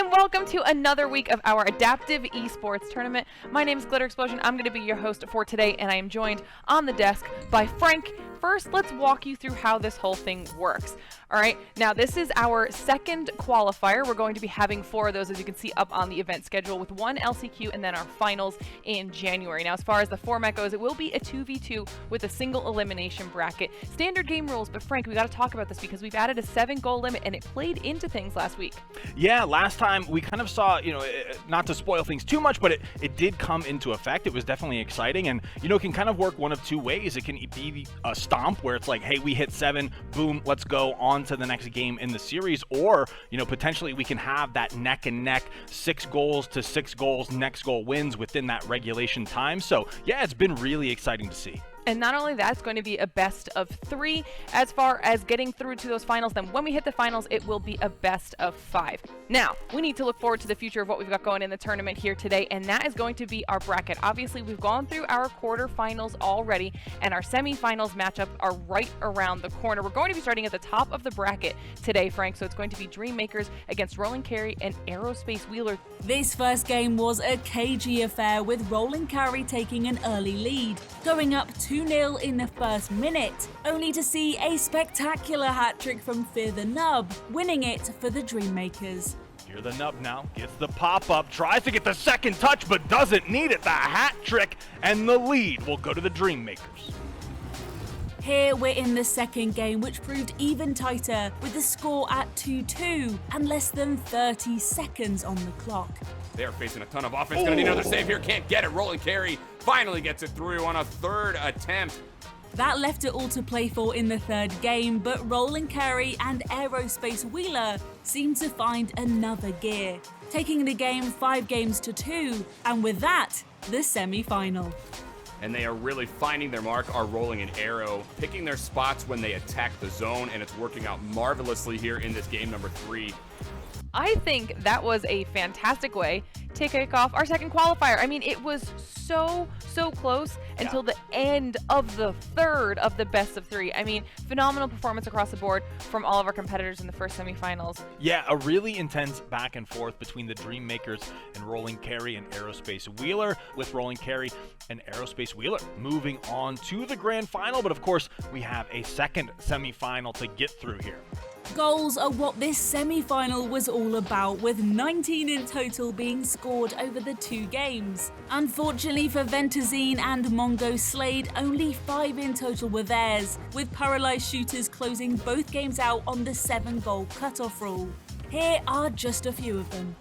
and welcome to another week of our Adaptive Esports tournament. My name is Glitter Explosion. I'm going to be your host for today, and I am joined on the desk by Frank. First, let's walk you through how this whole thing works. All right, now this is our second qualifier. We're going to be having 4 of those, as you can see up on the event schedule, with 1 LCQ and then our finals in January. Now, as far as the format goes, it will be a 2v2 with a single elimination bracket. Standard game rules, but Frank, we got to talk about this because we've added a 7-goal limit, and it played into things last week. Yeah, last time we kind of saw, not to spoil things too much, but it did come into effect. It was definitely exciting, and, it can kind of work one of 2 ways. It can be a stomp where it's like, hey, we hit 7, boom, let's go on to the next game in the series, or potentially we can have that neck and neck 6 goals to 6 goals, next goal wins within that regulation time. So yeah, it's been really exciting to see. And not only that, it's going to be a best of 3 as far as getting through to those finals. Then when we hit the finals, it will be a best of 5. Now, we need to look forward to the future of what we've got going in the tournament here today, and that is going to be our bracket. Obviously, we've gone through our quarterfinals already, and our semifinals matchup are right around the corner. We're going to be starting at the top of the bracket today, Frank, so it's going to be Dreammakers against RollingCarey and AerospaceWheeler. This first game was a cagey affair, with RollingCarey taking an early lead, going up 2-0 in the first minute, only to see a spectacular hat-trick from Fear the Nub, winning it for the Dreammakers. Fear the Nub now gets the pop-up, tries to get the second touch, but doesn't need it. The hat-trick, and the lead will go to the Dreammakers. Here we're in the second game, which proved even tighter, with the score at 2-2 and less than 30 seconds on the clock. They are facing a ton of offense. Gonna need another save here. Can't get it. RollingCarey finally gets it through on a 3rd attempt. That left it all to play for in the 3rd game, but RollingCarey and AerospaceWheeler seemed to find another gear, taking the game 5 games to 2, and with that, the semi-final. And they are really finding their mark, are Rolling and Aero, picking their spots when they attack the zone, and it's working out marvelously here in this game number 3. I think that was a fantastic way to kick off our second qualifier. I mean, it was so close until the end of the 3rd of the best of 3. I mean, phenomenal performance across the board from all of our competitors in the first semifinals. Yeah, a really intense back and forth between the Dreammakers and RollingCarey and AerospaceWheeler, with RollingCarey and AerospaceWheeler moving on to the grand final. But of course, we have a second semifinal to get through here. Goals are what this semi-final was all about, with 19 in total being scored over the 2 games. Unfortunately for Ventazine and Mongo Slade, only 5 in total were theirs, with Paralyzed Shooters closing both games out on the 7-goal cutoff rule. Here are just a few of them.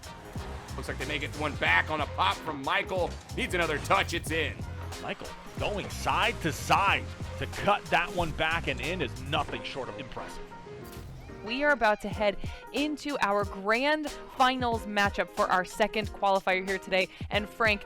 Looks like they may get one back on a pop from Michael. Needs another touch, it's in. Michael going side to side to cut that one back and in is nothing short of impressive. We are about to head into our grand finals matchup for our second qualifier here today. And Frank,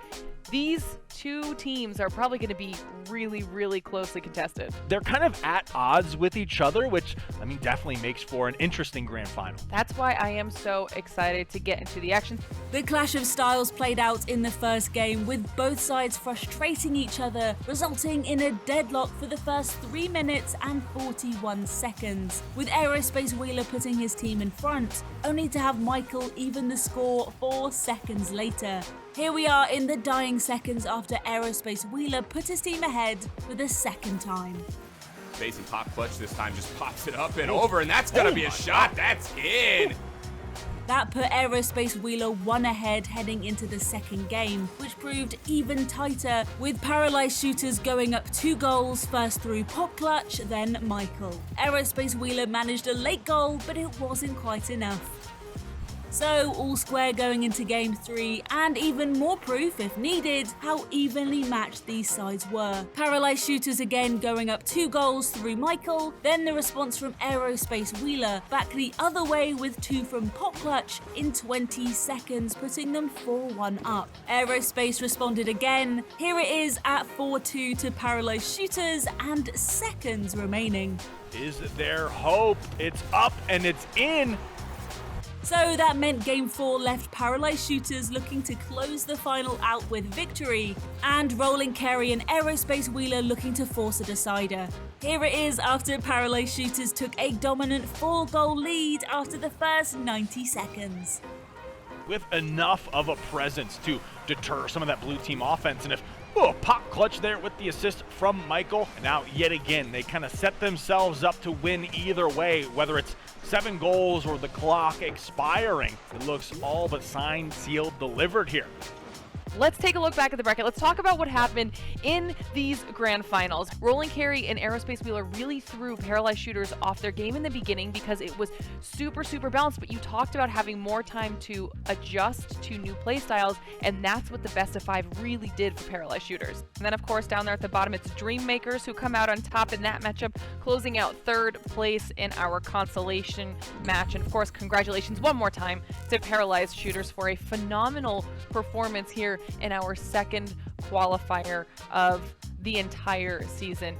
these 2 teams are probably going to be really closely contested. They're kind of at odds with each other, which, definitely makes for an interesting grand final. That's why I am so excited to get into the action. The clash of styles played out in the first game, with both sides frustrating each other, resulting in a deadlock for the first 3 minutes and 41 seconds, with AerospaceWheeler putting his team in front, only to have Michael even the score 4 seconds later. Here we are in the dying seconds after AerospaceWheeler put his team ahead for the 2nd time. Facing pop clutch this time, just pops it up and over, and that's gonna be a shot. That's in. That put AerospaceWheeler 1 ahead heading into the 2nd game, which proved even tighter, with Paralyzed Shooters going up 2 goals, first through pop clutch, then Michael. AerospaceWheeler managed a late goal, but it wasn't quite enough. So, all square going into Game 3, and even more proof, if needed, how evenly matched these sides were. Paralyzed Shooters again going up 2 goals through Michael, then the response from AerospaceWheeler back the other way with 2 from Pop Clutch in 20 seconds, putting them 4-1 up. Aerospace responded again. Here it is at 4-2 to Paralyzed Shooters, and seconds remaining. Is there hope? It's up and it's in. So that meant Game 4 left Paralyzed Shooters looking to close the final out with victory, and RollingCarey and AerospaceWheeler looking to force a decider. Here it is after Paralyzed Shooters took a dominant 4-goal lead after the first 90 seconds. with enough of a presence to deter some of that blue team offense. And if pop clutch there with the assist from Michael. And now yet again, they kind of set themselves up to win either way, whether it's 7 goals or the clock expiring. It looks all but signed, sealed, delivered here. Let's take a look back at the bracket. Let's talk about what happened in these grand finals. RollingCarey and AerospaceWheeler really threw Paralyzed Shooters off their game in the beginning because it was super balanced, but you talked about having more time to adjust to new play styles, and that's what the best of 5 really did for Paralyzed Shooters. And then, of course, down there at the bottom, it's Dreammakers who come out on top in that matchup, closing out 3rd place in our consolation match. And, of course, congratulations one more time to Paralyzed Shooters for a phenomenal performance here in our 2nd qualifier of the entire season.